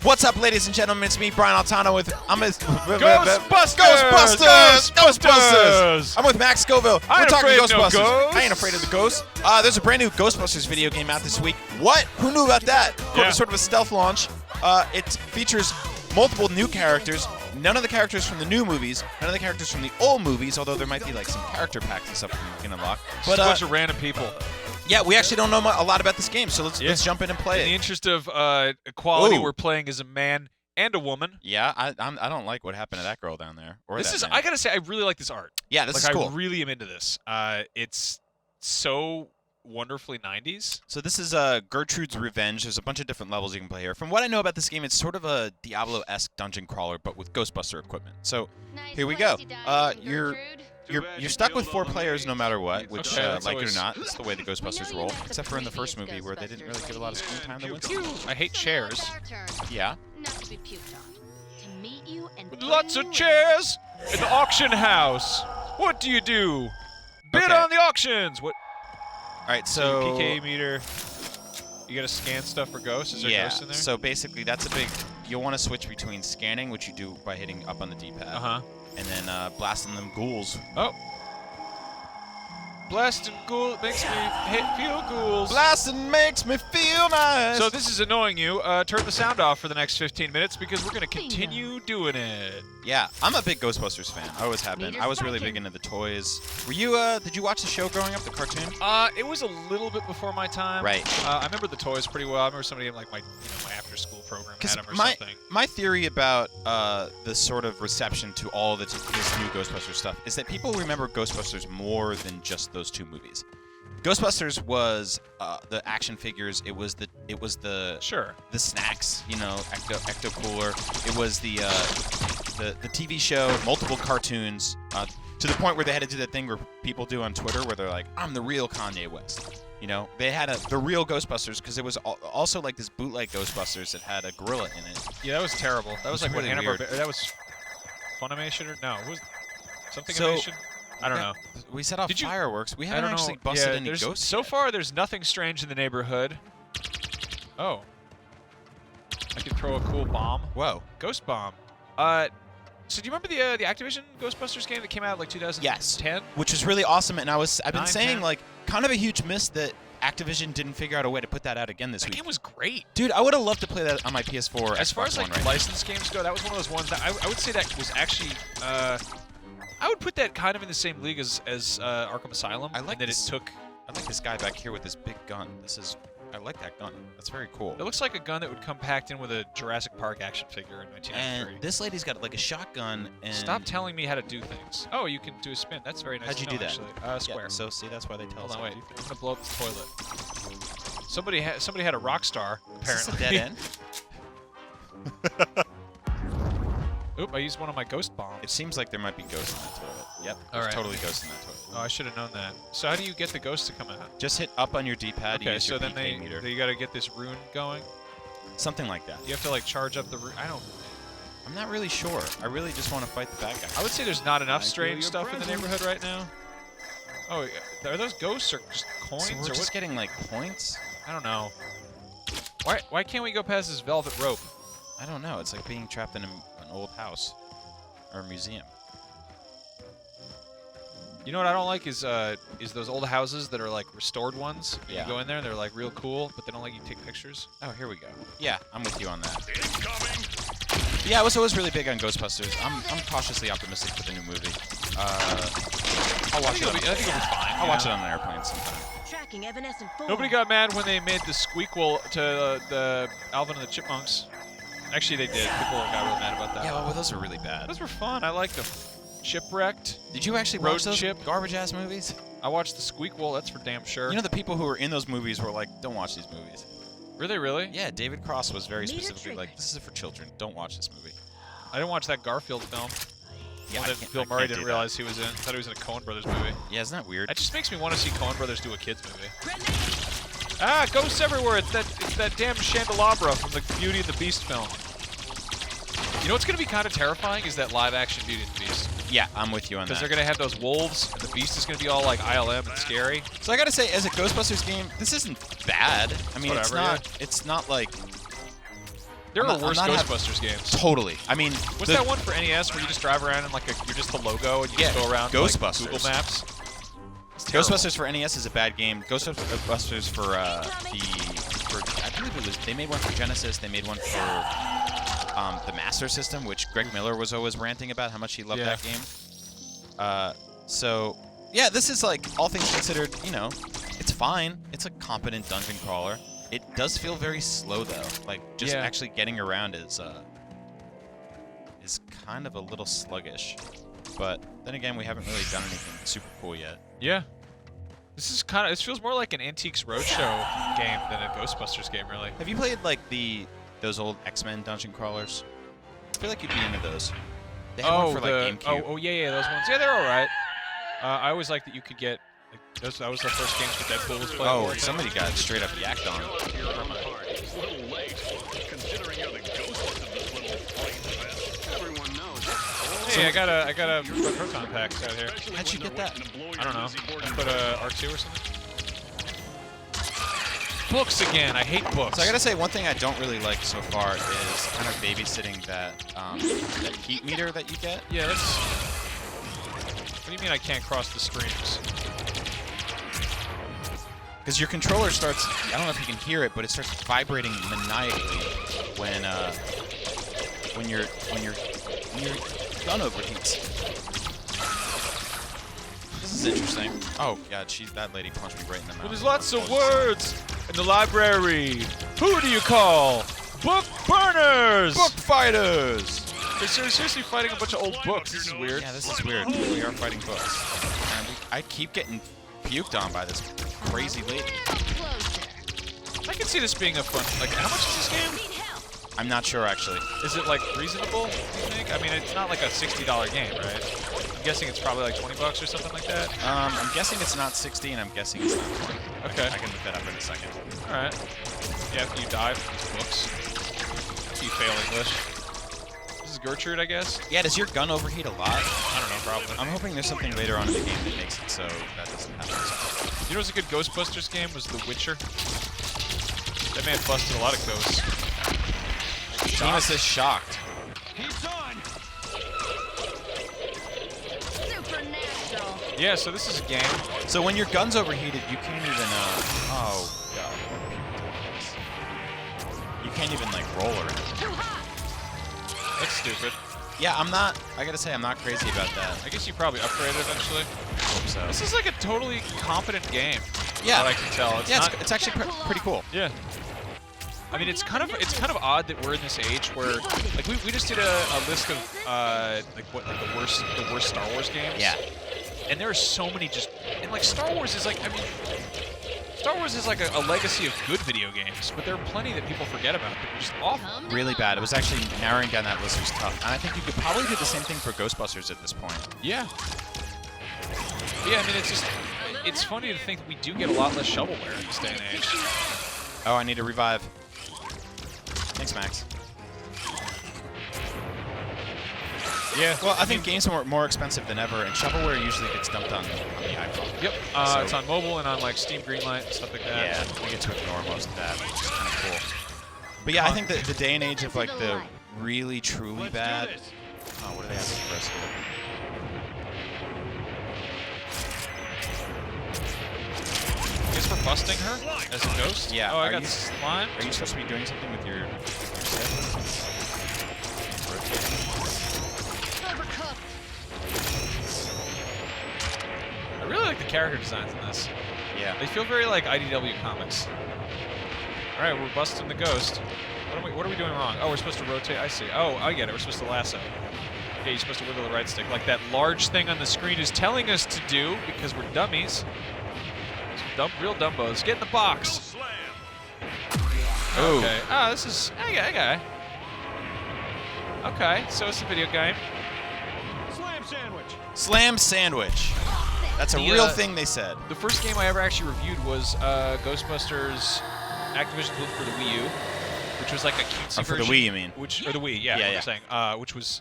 What's up, ladies and gentlemen? It's me, Brian Altano, with Ghostbusters! I'm with Max Scoville. I We're ain't talking afraid of no Ghostbusters. ghosts. I ain't afraid of the ghosts. There's a brand new Ghostbusters video game out this week. What? Who knew about that? Yeah. Sort of a stealth launch. It features multiple new characters. None of the characters from the new movies. None of the characters from the old movies. Although there might be like some character packs and stuff that you can unlock. But a bunch of random people. Yeah, we actually don't know a lot about this game, so let's jump in and play In the it. interest of equality, Ooh. we're playing as a man and a woman. Yeah, I don't like what happened to that girl down there. Or This that is, man. I gotta say, I really like this art. Yeah, this like, is cool. I really am into this. It's so wonderfully 90s. So this is Gertrude's Revenge. There's a bunch of different levels you can play here. From what I know about this game, it's sort of a Diablo-esque dungeon crawler, but with Ghostbuster equipment. So here we go. You're stuck with 4 players no matter what, which, Okay, that's like it or always- not, it's the way the Ghostbusters roll. Except for in the first movie where they didn't really give a lot of screen time to Winston. I hate chairs. Yeah. With lots of chairs in the auction house. What do you do? Bid Okay. on the auctions. What? All right, so PK meter. You gotta scan stuff for ghosts. Is there ghosts in there? so basically that's a big. You'll want to switch between scanning, which you do by hitting up on the D-pad, and then blasting them ghouls. Oh. Blasting ghoul makes me feel ghouls. Blasting makes me feel nice. So if this is annoying you, turn the sound off for the next 15 minutes because we're going to continue doing it. Yeah, I'm a big Ghostbusters fan. I always have been. I was really big into the toys. Were you, did you watch the show growing up, the cartoon? It was a little bit before my time. Right. I remember the toys pretty well. I remember somebody in like my after-school program had them or something. My theory about the sort of reception to all this new Ghostbusters stuff is that people remember Ghostbusters more than just those 2 movies. Ghostbusters was the action figures. It was the the snacks. You know, Ecto Cooler. It was the TV show, multiple cartoons, to the point where they had to do that thing where people do on Twitter where they're like, "I'm the real Kanye West." You know, they had the real Ghostbusters because it was also like this bootleg Ghostbusters that had a gorilla in it. Yeah, that was terrible. That was like really what weird. That was Funimation or no? It was something So- animation? I don't know. We set off Did you- fireworks. We I haven't don't actually know. busted Yeah, any there's- ghosts So yet. far, there's nothing strange in the neighborhood. Oh. I could throw a cool bomb. Whoa. Ghost bomb. So do you remember the Activision Ghostbusters game that came out like 2010? Yes. Which was really awesome, and I've been 9, saying 10. like kind of a huge miss that Activision didn't figure out a way to put that out again this That week. game was great. Dude, I would have loved to play that on my PS4. As far Xbox as One like right now. licensed games go, that was one of those ones that I would say that was actually I would put that kind of in the same league as Arkham Asylum. I like in that this. it took. I like this guy back here with this big gun. I like that gun. That's very cool. It looks like a gun that would come packed in with a Jurassic Park action figure in 1993. And this lady's got like a shotgun and. Stop telling me how to do things. Oh, you can do a spin. That's very nice. How'd you to do know, that? Actually. Square. Yeah, so see, that's why they tell Hold us. on, how wait. to do I'm things. gonna blow up the toilet. Somebody had a rock star. Is this Apparently. a dead end? Oop! I used one of my ghost bombs. It seems like there might be ghosts in that toilet. Yep. All There's right. totally ghosts in that toilet. Oh, I should have known that. So how do you get the ghosts to come out? Just hit up on your D-pad. Okay, use so your then PK meter. you got to get this rune going. Something like that. You have to like charge up the rune. I'm not really sure. I really just want to fight the bad guy. I would say there's not enough I feel strange your stuff in the presence. neighborhood right now. Oh, are those ghosts or just coins So we're or just what? getting like points. I don't know. Why can't we go past this velvet rope? I don't know. It's like being trapped in an old house or a museum. You know what I don't like is those old houses that are like restored ones. Yeah. You go in there and they're like real cool, but they don't let you take pictures. Oh, here we go. Yeah, I'm with you on that. Yeah, I was always really big on Ghostbusters. I'm cautiously optimistic for the new movie. I'll watch it. I think it'll be fine. I'll watch it on an airplane sometime. Tracking evanescent form. Nobody got mad when they made the squeakquel to the Alvin and the Chipmunks. Actually, they did. People got really mad about that. Yeah, well, those are really bad. Those were fun. I liked them. Shipwrecked. Did you actually Road watch those Chip. garbage-ass movies? I watched the squeakquel. That's for damn sure. You know the people who were in those movies were like, don't watch these movies. Really? Yeah, David Cross was very Meet a specifically trick. like, this is for children. Don't watch this movie. I didn't watch that Garfield film. Yeah, One I that can't- Bill I Murray can't didn't do realize he was in. Thought he was in a Coen Brothers movie. Yeah, isn't that weird? That just makes me want to see Coen Brothers do a kids movie. Ah, ghosts everywhere! It's that damn candelabra from the Beauty and the Beast film. You know what's gonna be kind of terrifying is that live-action Beauty and the Beast. Yeah, I'm with you on Because that. they're gonna have those wolves, and the Beast is gonna be all like ILM and scary. So I gotta say, as a Ghostbusters game, this isn't bad. I mean, Whatever, it's not like There I'm are not- worse I'm not Ghostbusters games. Totally. I mean, What's that one for NES where you just drive around and like you're just the logo and you just go around Ghostbusters. like Google Maps? It's terrible. Ghostbusters for NES is a bad game. Ghostbusters for I believe it was, they made one for Genesis. They made one for the Master System, which Greg Miller was always ranting about how much he loved that game. So yeah, this is like, all things considered, you know, it's fine. It's a competent dungeon crawler. It does feel very slow though. Like just actually getting around is kind of a little sluggish. But then again, we haven't really done anything super cool yet. Yeah. This feels more like an Antiques Roadshow game than a Ghostbusters game, really. Have you played like those old X-Men dungeon crawlers? I feel like you'd be into those. They had one for like GameCube. Oh yeah, those ones. Yeah, they're all right. I always like that you could get. That was the first games for Deadpool was playable. Oh, somebody got straight up yacked on. Hey, I got a proton pack out here. How'd you get that? I don't know. I put a R2 or something. Books again. I hate books. So I gotta say, one thing I don't really like so far is kind of babysitting that heat meter that you get. Yeah, that's. What do you mean I can't cross the streams? Because your controller starts, I don't know if you can hear it, but it starts vibrating maniacally when your gun overheats. This is interesting. Oh god, that lady punched me right in the mouth. Well, there's lots of words in the library. Who do you call? Book burners! Book fighters! They're seriously fighting a bunch of old books. This is weird. Yeah, this is weird. We are fighting books. And I keep getting puked on by this crazy lady. I can see this being a fun. Like, how much is this game? I'm not sure actually. Is it like reasonable? Do you think? I mean, it's not like a $60 game, right? I'm guessing it's probably like $20 or something like that. I'm guessing it's not 60, and I'm guessing it's not 20. Okay. I can look that up in a second. All right. Yeah, after you die from these books, after you fail English. This is Gertrude, I guess. Yeah. Does your gun overheat a lot? I don't know, probably. I'm hoping there's something later on in the game that makes it so that doesn't happen. You know what's a good Ghostbusters game was The Witcher. That man busted a lot of ghosts. Tina says shocked. Yeah, so this is a game. So when your gun's overheated, you can't even, oh god. You can't even, like, roll or anything. That's stupid. Yeah, I gotta say, I'm not crazy about that. I guess you probably upgrade it eventually. Hope so. This is like a totally competent game. Yeah. What I can tell. It's actually pretty cool. Yeah. I mean, it's kind of odd that we're in this age where, like, we just did a list of the worst Star Wars games. Yeah. And there are so many and like Star Wars is like, I mean, Star Wars is like a legacy of good video games, but there are plenty that people forget about that are just awful. Really bad. It was actually, narrowing down that list was tough. And I think you could probably do the same thing for Ghostbusters at this point. Yeah. Yeah, I mean, it's funny to think that we do get a lot less shovelware in this day and age. Oh, I need a revive. Thanks, Max. Yeah. Well, I think games are more expensive than ever, and shovelware usually gets dumped on the iPhone. Yep. It's on mobile and on like Steam Greenlight and stuff like that. Yeah, we get to ignore most of that, which is kind of cool. But yeah, I think that the day and age of like the really truly bad. Oh, what do they have for us here? I guess we're busting her as a ghost? Yeah. Oh, I got slime. Are you supposed to be doing something with your set? I really like the character designs in this. Yeah. They feel very like IDW comics. All right, we're busting the ghost. What are we doing wrong? Oh, we're supposed to rotate. I see. Oh, I get it. We're supposed to lasso. Yeah, you're supposed to wiggle the right stick, like that large thing on the screen is telling us to do because we're dummies. Real dumbos. Get in the box. Oh. Okay. Ah, this is okay. Okay, so it's a video game. Slam sandwich. Slam sandwich. That's a real thing they said. The first game I ever actually reviewed was Ghostbusters Activision Blizzard for the Wii U, which was like a cutesy For version. the Wii, you mean? Or the Wii, yeah. Yeah, what yeah. I'm saying. Which was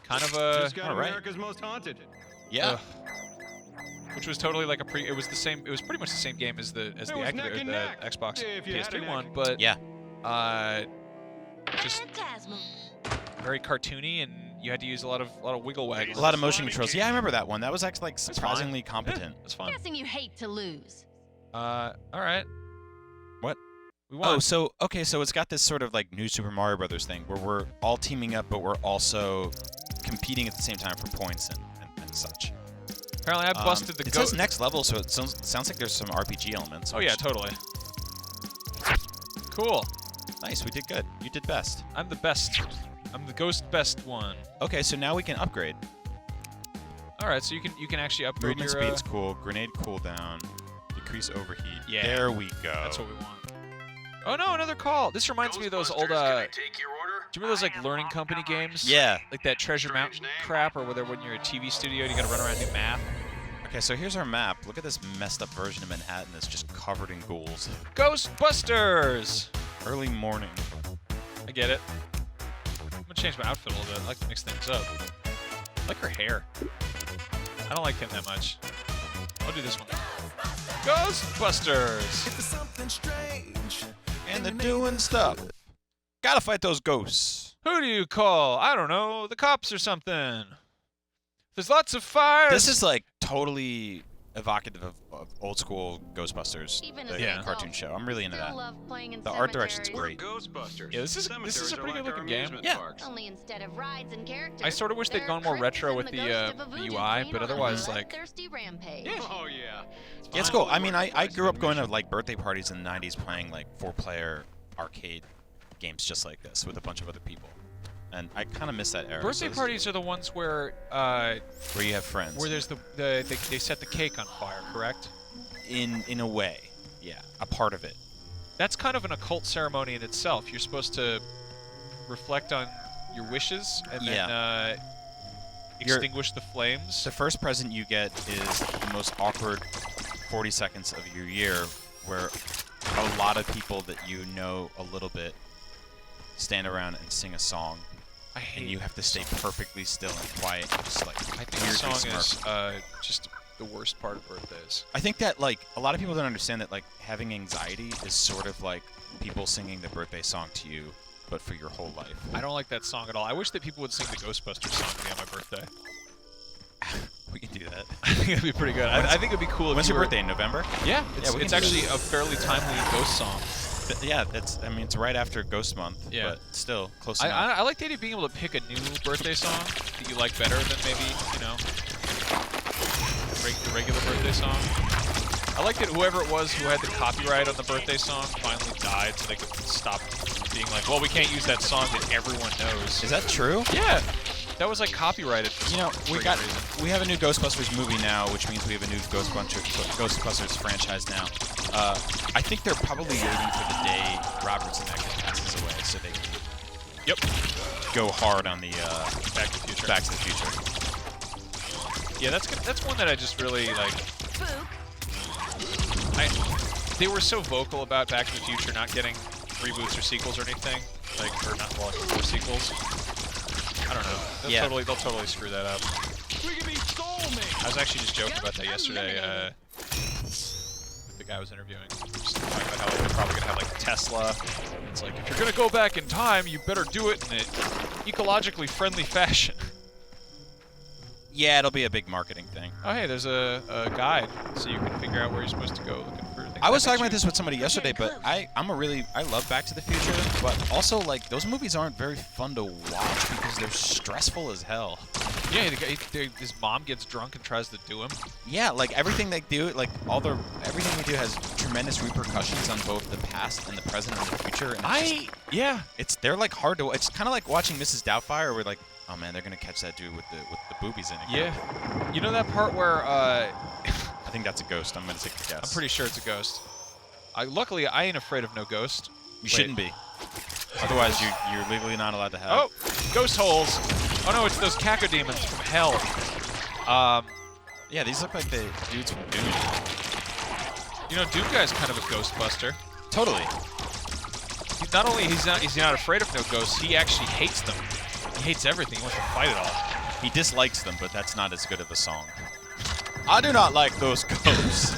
kind of a. Just got all right. America's Most Haunted. Yeah. Which was totally like it was the same. It was pretty much the same game as the It was neck and neck, Xbox if you had PS3 an one, neck. but Yeah. just very cartoony, and you had to use a lot of wiggle waggles. A lot of motion controls. Yeah, I remember that one. That was actually like fine. surprisingly competent. That's fine. Guessing you hate to lose. All right. What? We won. Oh, so okay, so it's got this sort of like new Super Mario Brothers thing where we're all teaming up, but we're also competing at the same time for points and such. Apparently, I busted the It goat. says next level, so it sounds like there's some RPG elements. Oh yeah, which- totally. Cool. Nice, we did good. You did best. I'm the best. I'm the ghost best one. Okay, so now we can upgrade. All right, so you can actually upgrade Movement your. speed's cool. Grenade cooldown. Decrease overheat. Yeah. There we go. That's what we want. Oh no, another call. This reminds me of those old. Do you remember those like learning company games? Yeah. Like that Treasure Mountain crap, or whether when you're a TV studio and you gotta run around and do math. Okay, so here's our map. Look at this messed up version of Manhattan that's just covered in ghouls. Ghostbusters. Early morning. I get it. I'm gonna change my outfit a little bit. I like to mix things up. I like her hair. I don't like him that much. I'll do this one. Ghostbusters! And they're doing stuff. Gotta fight those ghosts. Who do you call? I don't know. The cops or something. There's lots of fires. This is like totally evocative of old school Ghostbusters, Even the as an cartoon adult, show. I'm really into Still that. love playing in The art direction's cemeteries. great. Ghostbusters. Yeah, this is a Cemeteries pretty are like good-looking our game. amusement Yeah. parks. Only instead of rides and characters, I sort of wish they'd there gone are more crypts retro and with the the ghost of a voodoo UI, queen but on a otherwise, like, bloodthirsty rampage. Yeah. Oh yeah. Yeah, it's cool. I mean, I grew up going to like birthday parties in the 90s playing like 4-player arcade games just like this with a bunch of other people. And I kind of miss that era. birthday So parties are the ones where where you have friends. there's they set the cake on fire, correct? In a way, yeah, a part of it. That's kind of an occult ceremony in itself. You're supposed to reflect on your wishes and then extinguish the flames. The first present you get is the most awkward 40 seconds of your year, where a lot of people that you know a little bit stand around and sing a song, I hate and you have to stay perfectly still and quiet and just like I think the weirdly song smirk. is just the worst part of birthdays. I think that like a lot of people don't understand that like having anxiety is sort of like people singing the birthday song to you, but for your whole life. I don't like that song at all. I wish that people would sing the Ghostbusters song to me on my birthday. We can do that. I think it'd be pretty good. I think it'd be cool if When's you your were- birthday? In November? Yeah, we it's can do actually that. a fairly timely ghost song. Yeah, that's. I mean, it's right after Ghost Month. Yeah. But still close I, enough. I like the idea of being able to pick a new birthday song that you like better than maybe, you know, the regular birthday song. I like that whoever it was who had the copyright on the birthday song finally died so they could stop being like, well, we can't use that song that everyone knows. Is that true? Yeah, that was like copyrighted for You know, some we friggin' got reason. we have a new Ghostbusters movie now, which means we have a new Ghostbusters franchise now. I think they're probably waiting for the day Robert Zemeckis passes away, so they can Yep. go hard on the Back to the Future. Back to the Future. Yeah, that's good. That's one that I just really like. Spook. They were so vocal about Back to the Future not getting reboots or sequels or anything, like or not well, like more sequels. I don't know. They'll totally screw that up. We can be soulmates. I was actually just joking about that yesterday with the guy I was interviewing. Just talking about how they're probably gonna have like Tesla. It's like if you're gonna go back in time, you better do it in an ecologically friendly fashion. Yeah, it'll be a big marketing thing. Oh hey, there's a guide so you can figure out where you're supposed to go looking for things. I was that talking about makes this with somebody yesterday, but I love Back to the Future, but also like those movies aren't very fun to watch because they're stressful as hell. you- Yeah, his mom gets drunk and tries to do him. Yeah, like everything they do, like everything they do has tremendous repercussions on both the past and the present and the future. And they're like hard to. It's kind of like watching Mrs. Doubtfire, where like, oh man, they're gonna catch that dude with the boobies in it. Yeah. You know that part where I think that's a ghost. I'm gonna take a guess. I'm pretty sure it's a ghost. Luckily, I ain't afraid of no ghost. You shouldn't be. Otherwise, you're legally not allowed to have. Oh, ghost holes. Oh no, it's those cacodemons from hell. Yeah, these look like the dudes from Doom. You know, Doom Guy's kind of a Ghostbuster. Totally. Not only is he not afraid of no ghosts, he actually hates them. He hates everything. He wants to fight it all. He dislikes them, but that's not as good of a song. I do not like those ghosts.